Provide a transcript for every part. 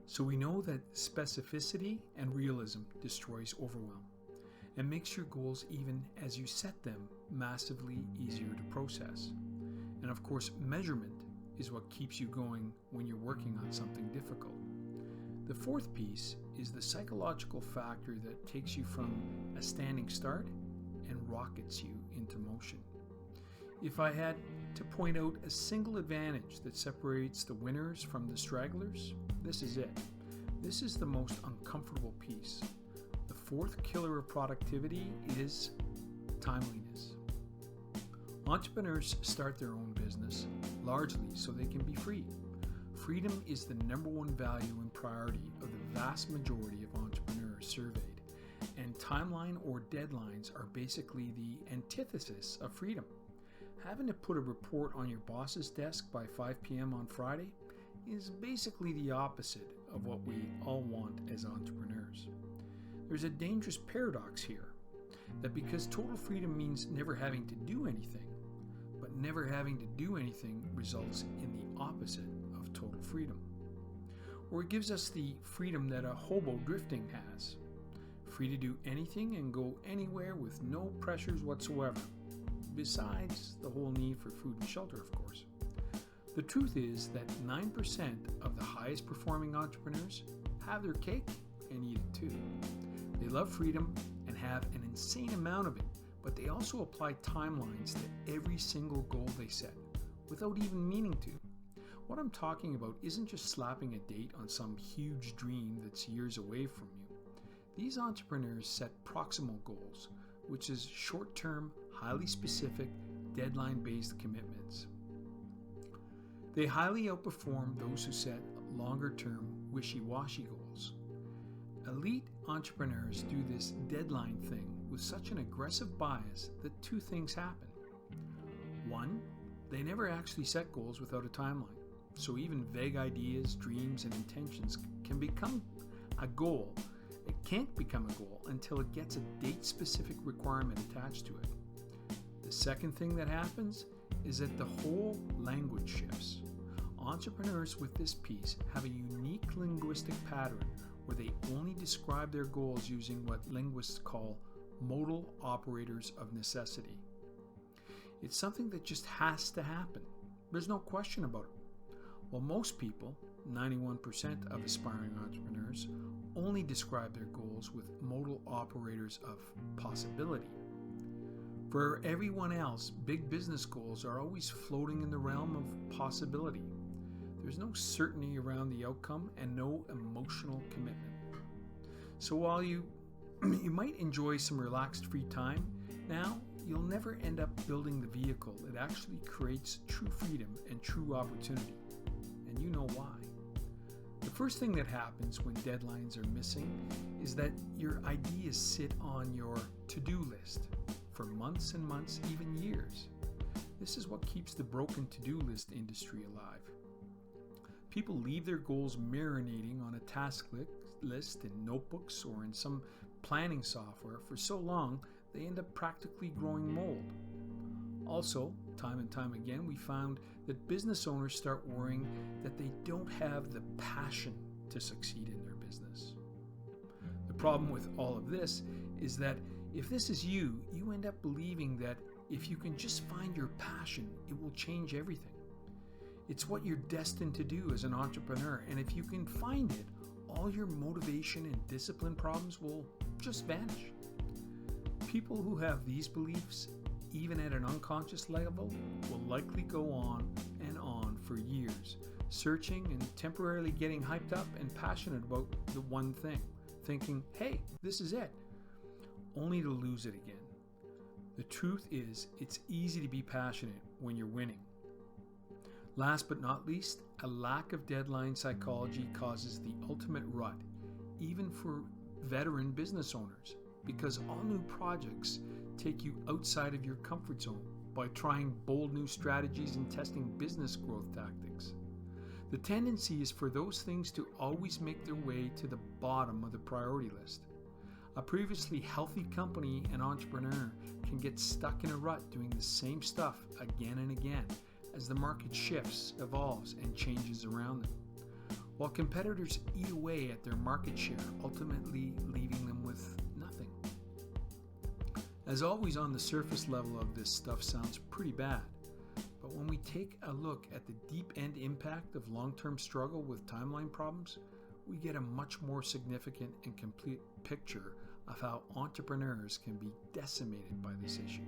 So we know that specificity and realism destroys overwhelm and makes your goals, even as you set them, massively easier to process. And of course, measurement is what keeps you going when you're working on something difficult. The fourth piece is the psychological factor that takes you from a standing start and rockets you into motion. If I had to point out a single advantage that separates the winners from the stragglers, this is it. This is the most uncomfortable piece. The fourth killer of productivity is timeliness. Entrepreneurs start their own business largely so they can be free. Freedom is the number one value and priority of the vast majority of entrepreneurs surveyed, and timeline or deadlines are basically the antithesis of freedom. Having to put a report on your boss's desk by 5 p.m. on Friday is basically the opposite of what we all want as entrepreneurs. There's a dangerous paradox here, that because total freedom means never having to do anything, but never having to do anything results in the opposite of total freedom. Or it gives us the freedom that a hobo drifting has, free to do anything and go anywhere with no pressures whatsoever, besides the whole need for food and shelter, of course. The truth is that 9% of the highest performing entrepreneurs have their cake and eat it too. They love freedom and have an insane amount of it, but they also apply timelines to every single goal they set, without even meaning to. What I'm talking about isn't just slapping a date on some huge dream that's years away from you. These entrepreneurs set proximal goals, which is short-term, highly specific, deadline-based commitments. They highly outperform those who set longer-term, wishy-washy goals. Elite entrepreneurs do this deadline thing with such an aggressive bias that two things happen. One, they never actually set goals without a timeline, so even vague ideas, dreams, and intentions can become a goal. It can't become a goal until it gets a date-specific requirement attached to it. The second thing that happens is that the whole language shifts. Entrepreneurs with this piece have a unique linguistic pattern where they only describe their goals using what linguists call modal operators of necessity. It's something that just has to happen. There's no question about it. While most people, 91% of aspiring entrepreneurs, only describe their goals with modal operators of possibility. For everyone else, big business goals are always floating in the realm of possibility. There's no certainty around the outcome and no emotional commitment. So while you might enjoy some relaxed free time, now you'll never end up building the vehicle that actually creates true freedom and true opportunity. And you know why. The first thing that happens when deadlines are missing is that your ideas sit on your to-do list for months and months, even years. This is what keeps the broken to-do list industry alive. People leave their goals marinating on a task list in notebooks or in some planning software for so long they end up practically growing mold. Also, time and time again, we found that business owners start worrying that they don't have the passion to succeed in their business. The problem with all of this is that if this is you, you end up believing that if you can just find your passion, it will change everything. It's what you're destined to do as an entrepreneur, and if you can find it, all your motivation and discipline problems will just vanish. People who have these beliefs, even at an unconscious level, will likely go on for years, searching and temporarily getting hyped up and passionate about the one thing, thinking, hey, this is it, only to lose it again. The truth is, it's easy to be passionate when you're winning. Last but not least, a lack of deadline psychology causes the ultimate rut, even for veteran business owners, because all new projects take you outside of your comfort zone by trying bold new strategies and testing business growth tactics. The tendency is for those things to always make their way to the bottom of the priority list. A previously healthy company and entrepreneur can get stuck in a rut doing the same stuff again and again as the market shifts, evolves, and changes around them. while competitors eat away at their market share, ultimately leaving them with nothing. As always, on the surface level of this stuff sounds pretty bad, but when we take a look at the deep end impact of long-term struggle with timeline problems, we get a much more significant and complete picture of how entrepreneurs can be decimated by this issue.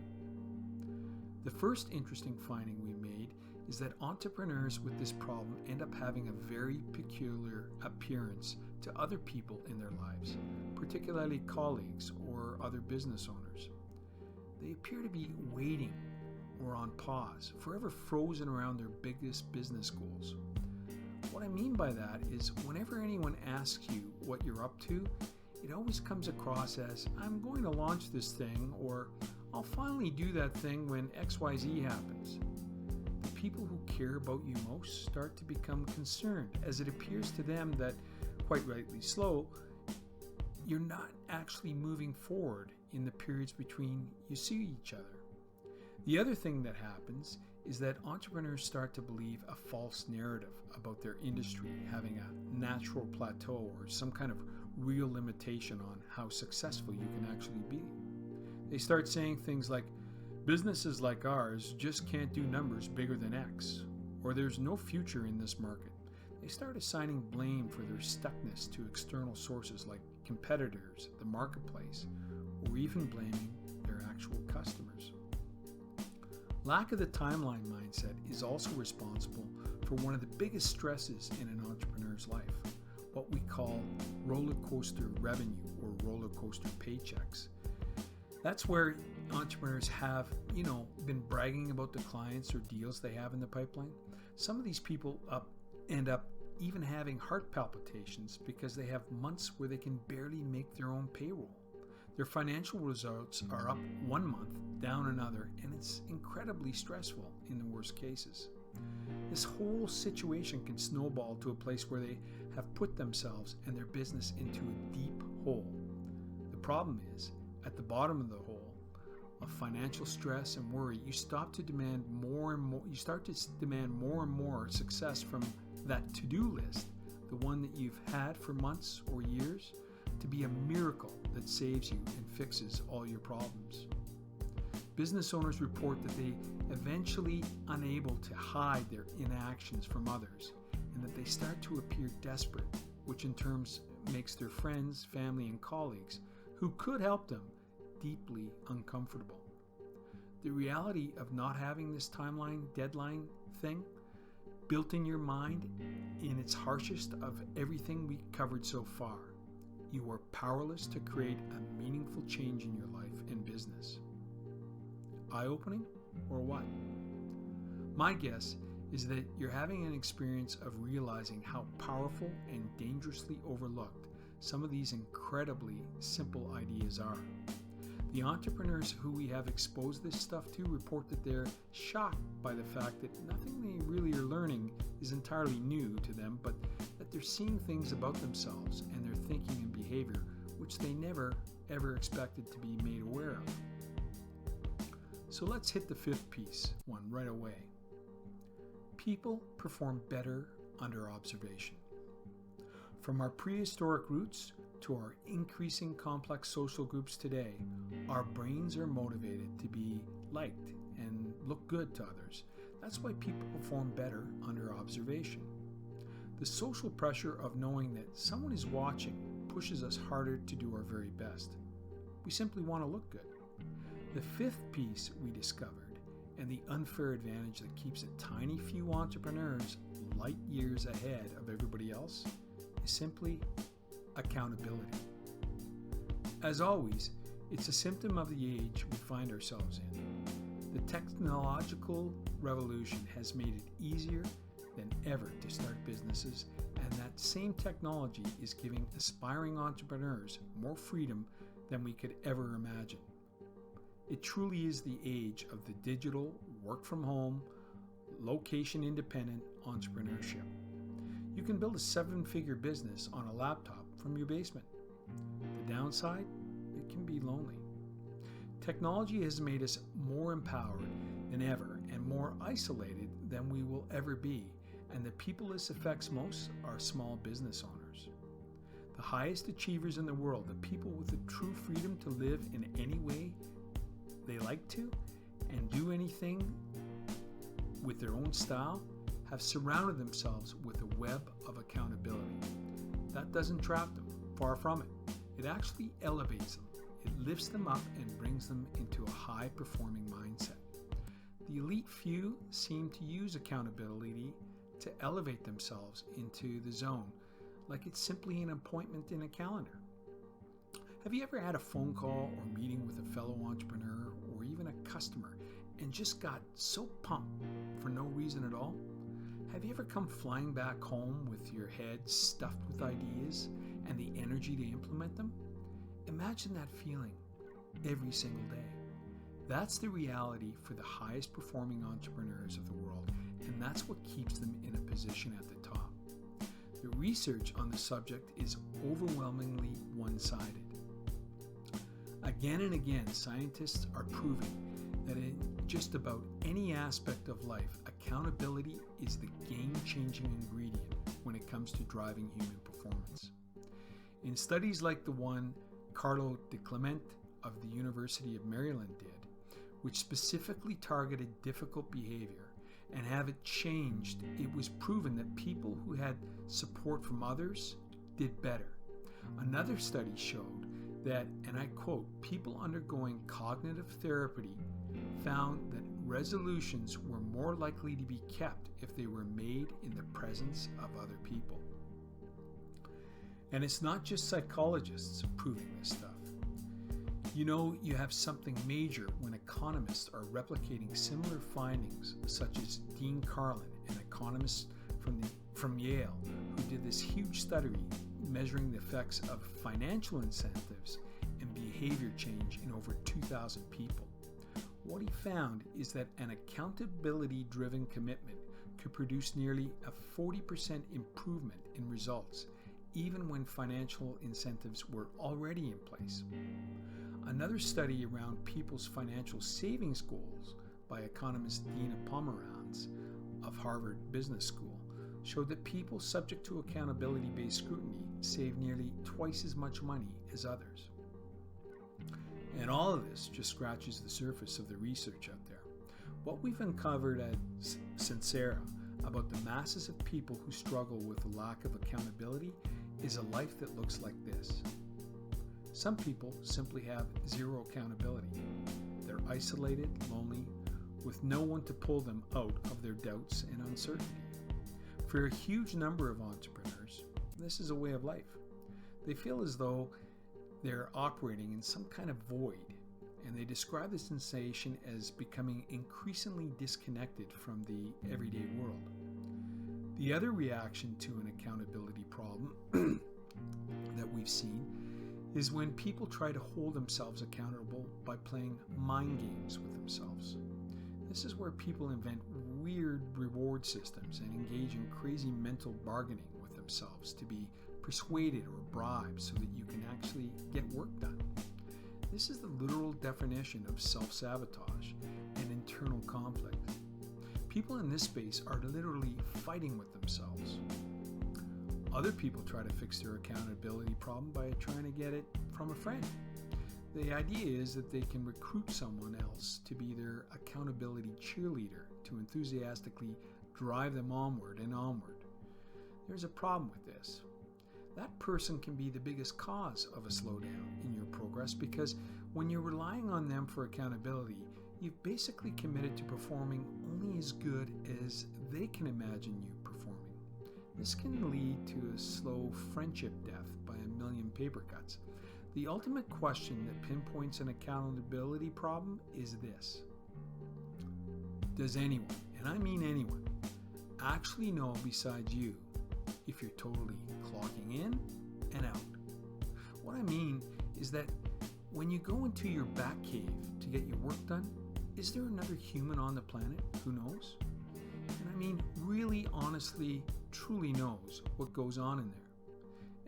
The first interesting finding we made is that entrepreneurs with this problem end up having a very peculiar appearance to other people in their lives, particularly colleagues or other business owners. They appear to be waiting or on pause, forever frozen around their biggest business goals. What I mean by that is whenever anyone asks you what you're up to, it always comes across as, I'm going to launch this thing, or I'll finally do that thing when XYZ happens. The people who care about you most start to become concerned, as it appears to them that, quite rightly so, you're not actually moving forward in the periods between you see each other. The other thing that happens is that entrepreneurs start to believe a false narrative about their industry having a natural plateau or some kind of real limitation on how successful you can actually be. They start saying things like, businesses like ours just can't do numbers bigger than X, or there's no future in this market. They start assigning blame for their stuckness to external sources like competitors, the marketplace, or even blaming their actual customers. Lack of the timeline mindset is also responsible for one of the biggest stresses in an entrepreneur's life, what we call roller coaster revenue or roller coaster paychecks. That's where entrepreneurs have, been bragging about the clients or deals they have in the pipeline. Some of these people end up even having heart palpitations because they have months where they can barely make their own payroll. Their financial results are up one month, down another, and it's incredibly stressful in the worst cases. This whole situation can snowball to a place where they have put themselves and their business into a deep hole. The problem is, at the bottom of the hole of financial stress and worry, you start to demand more and more success from that to-do list, the one that you've had for months or years, to be a miracle that saves you and fixes all your problems. Business owners report that they eventually unable to hide their inactions from others, and that they start to appear desperate, which in turn makes their friends, family, and colleagues who could help them deeply uncomfortable. The reality of not having this timeline, deadline thing built in your mind in its harshest of everything we covered so far. You are powerless to create a meaningful change in your life and business. Eye-opening or what? My guess is that you're having an experience of realizing how powerful and dangerously overlooked some of these incredibly simple ideas are. The entrepreneurs who we have exposed this stuff to report that they're shocked by the fact that nothing they really are learning is entirely new to them, but that they're seeing things about themselves and their thinking and behavior which they never ever expected to be made aware of. So let's hit the fifth piece one right away. People perform better under observation. From our prehistoric roots to our increasing complex social groups today, our brains are motivated to be liked and look good to others. That's why people perform better under observation. The social pressure of knowing that someone is watching pushes us harder to do our very best. We simply want to look good. The fifth piece we discovered, and the unfair advantage that keeps a tiny few entrepreneurs light years ahead of everybody else, is simply accountability. As always, it's a symptom of the age we find ourselves in. The technological revolution has made it easier than ever to start businesses, and that same technology is giving aspiring entrepreneurs more freedom than we could ever imagine. It truly is the age of the digital, work-from-home, location-independent entrepreneurship. You can build a 7-figure business on a laptop from your basement. The downside? It can be lonely. Technology has made us more empowered than ever and more isolated than we will ever be, And the people this affects most are small business owners. The highest achievers in the world, the people with the true freedom to live in any way they like to and do anything with their own style, have surrounded themselves with a web of accountability. That doesn't trap them, far from it. It actually elevates them. It lifts them up and brings them into a high-performing mindset. The elite few seem to use accountability to elevate themselves into the zone, like it's simply an appointment in a calendar. Have you ever had a phone call or meeting with a fellow entrepreneur or even a customer and just got so pumped for no reason at all? Have you ever come flying back home with your head stuffed with ideas and the energy to implement them? Imagine that feeling every single day. That's the reality for the highest performing entrepreneurs of the world, and that's what keeps them in a position at the top. The research on the subject is overwhelmingly one-sided. Again and again, scientists are proving that in just about any aspect of life, accountability is the game-changing ingredient when it comes to driving human performance. In studies like the one Carlo Di Clement of the University of Maryland did, which specifically targeted difficult behavior and have it changed, it was proven that people who had support from others did better. Another study showed that, and I quote, people undergoing cognitive therapy found that resolutions were more likely to be kept if they were made in the presence of other people. And it's not just psychologists proving this stuff. You know, you have something major when economists are replicating similar findings, such as Dean Carlin, an economist from Yale, who did this huge study measuring the effects of financial incentives and behavior change in over 2,000 people. What he found is that an accountability-driven commitment could produce nearly a 40% improvement in results, even when financial incentives were already in place. Another study around people's financial savings goals by economist Dina Pomeranz of Harvard Business School showed that people subject to accountability-based scrutiny save nearly twice as much money as others. And all of this just scratches the surface of the research out there. What we've uncovered at Sincera about the masses of people who struggle with a lack of accountability is a life that looks like this. Some people simply have zero accountability. They're isolated, lonely, with no one to pull them out of their doubts and uncertainty. For a huge number of entrepreneurs, this is a way of life. They feel as though they're operating in some kind of void, and they describe the sensation as becoming increasingly disconnected from the everyday world. The other reaction to an accountability problem that we've seen is when people try to hold themselves accountable by playing mind games with themselves. This is where people invent weird reward systems and engage in crazy mental bargaining with themselves to be persuaded or bribed so that you can actually get work done. This is the literal definition of self-sabotage and internal conflict. People in this space are literally fighting with themselves. Other people try to fix their accountability problem by trying to get it from a friend. The idea is that they can recruit someone else to be their accountability cheerleader to enthusiastically drive them onward and onward. There's a problem with this. That person can be the biggest cause of a slowdown in your progress because when you're relying on them for accountability, you've basically committed to performing only as good as they can imagine you performing. This can lead to a slow friendship death by a million paper cuts. The ultimate question that pinpoints an accountability problem is this: does anyone, and I mean anyone, actually know besides you if you're totally clocking in and out? What I mean is that when you go into your back cave to get your work done, is there another human on the planet who knows? And I mean really honestly, truly knows what goes on in there.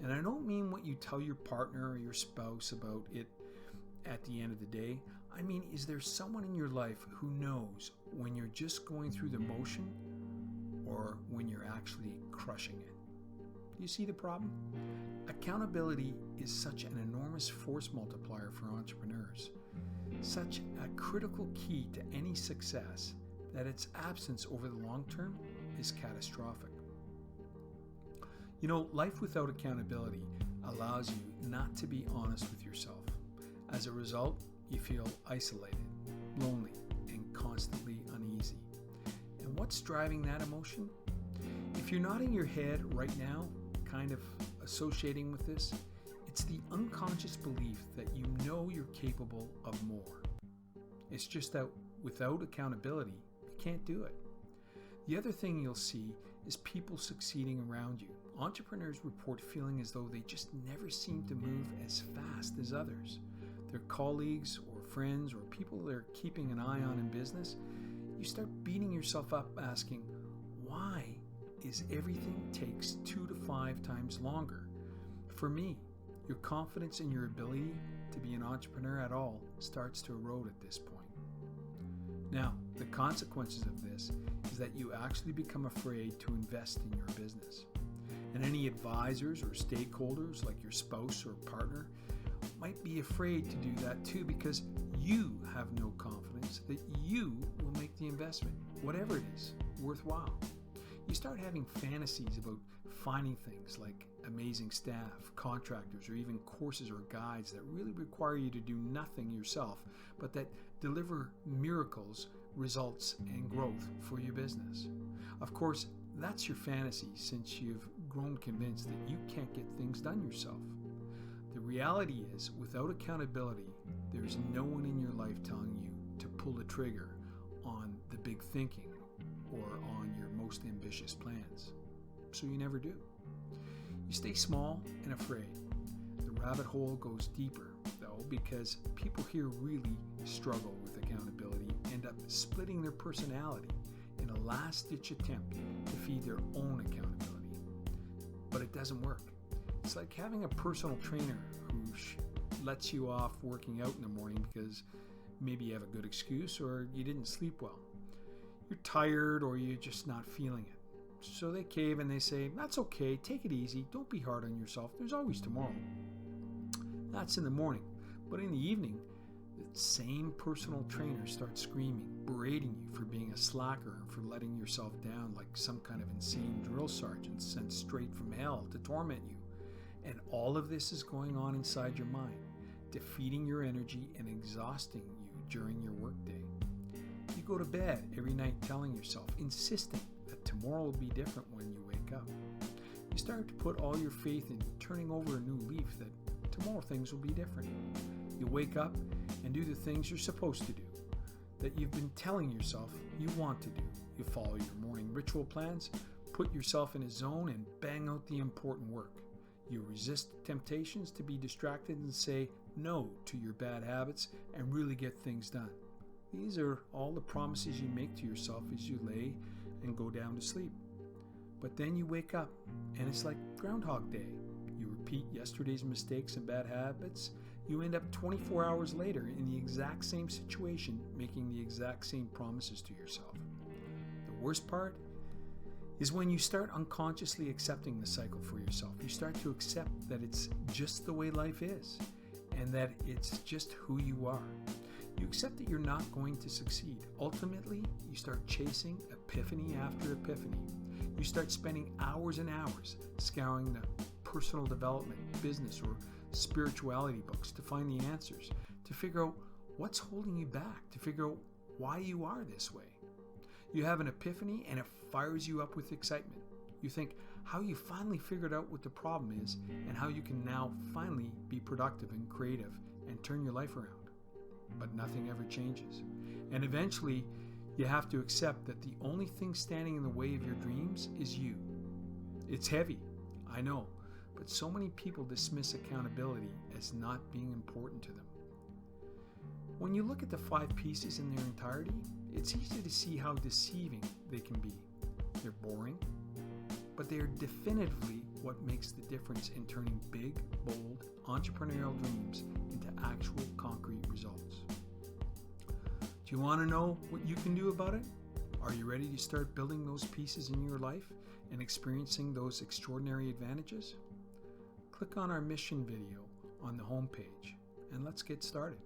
And I don't mean what you tell your partner or your spouse about it at the end of the day. I mean, is there someone in your life who knows when you're just going through the motion or when you're actually crushing it. You see the problem? Accountability is such an enormous force multiplier for entrepreneurs, such a critical key to any success that its absence over the long term is catastrophic. You know, life without accountability allows you not to be honest with yourself. As a result, you feel isolated, lonely, and constantly uneasy. And what's driving that emotion? If you're nodding your head right now, kind of associating with this, it's the unconscious belief that you know you're capable of more. It's just that without accountability, you can't do it. The other thing you'll see is people succeeding around you. Entrepreneurs report feeling as though they just never seem to move as fast as others. Their colleagues or friends or people they're keeping an eye on in business, you start beating yourself up asking, why is everything takes 2 to 5 times longer? For me, your confidence in your ability to be an entrepreneur at all starts to erode at this point. Now, the consequences of this is that you actually become afraid to invest in your business. And any advisors or stakeholders like your spouse or partner might be afraid to do that too, because you have no confidence that you will make the investment, whatever it is, worthwhile. You start having fantasies about finding things like amazing staff, contractors, or even courses or guides that really require you to do nothing yourself, but that deliver miracles, results, and growth for your business. Of course, that's your fantasy, since you've grown convinced that you can't get things done yourself. The reality is, without accountability, there's no one in your life telling you to pull the trigger on the big thinking or on your most ambitious plans. So you never do. You stay small and afraid. The rabbit hole goes deeper, though, because people here really struggle with accountability, end up splitting their personality in a last-ditch attempt to feed their own accountability. But it doesn't work. It's like having a personal trainer who lets you off working out in the morning because maybe you have a good excuse or you didn't sleep well. You're tired or you're just not feeling it. So they cave and they say, that's okay, take it easy, don't be hard on yourself, there's always tomorrow. That's in the morning. But in the evening, the same personal trainer starts screaming, berating you for being a slacker and for letting yourself down like some kind of insane drill sergeant sent straight from hell to torment you. And all of this is going on inside your mind, defeating your energy and exhausting you during your workday. You go to bed every night telling yourself, insisting that tomorrow will be different when you wake up. You start to put all your faith in turning over a new leaf, that tomorrow things will be different. You wake up and do the things you're supposed to do, that you've been telling yourself you want to do. You follow your morning ritual plans, put yourself in a zone, and bang out the important work. You resist temptations to be distracted and say no to your bad habits and really get things done. These are all the promises you make to yourself as you lay and go down to sleep. But then you wake up and it's like Groundhog Day. You repeat yesterday's mistakes and bad habits. You end up 24 hours later in the exact same situation, making the exact same promises to yourself. The worst part is when you start unconsciously accepting the cycle for yourself. You start to accept that it's just the way life is and that it's just who you are. You accept that you're not going to succeed. Ultimately, you start chasing epiphany after epiphany. You start spending hours and hours scouring the personal development, business, or spirituality books to find the answers, to figure out what's holding you back, to figure out why you are this way. You have an epiphany and it fires you up with excitement. You think how you finally figured out what the problem is and how you can now finally be productive and creative and turn your life around. But nothing ever changes. And eventually, you have to accept that the only thing standing in the way of your dreams is you. It's heavy, I know, but so many people dismiss accountability as not being important to them. When you look at the 5 pieces in their entirety, it's easy to see how deceiving they can be. They're boring, but they are definitively what makes the difference in turning big, bold, entrepreneurial dreams into actual concrete results. Do you want to know what you can do about it? Are you ready to start building those pieces in your life and experiencing those extraordinary advantages? Click on our mission video on the homepage and let's get started.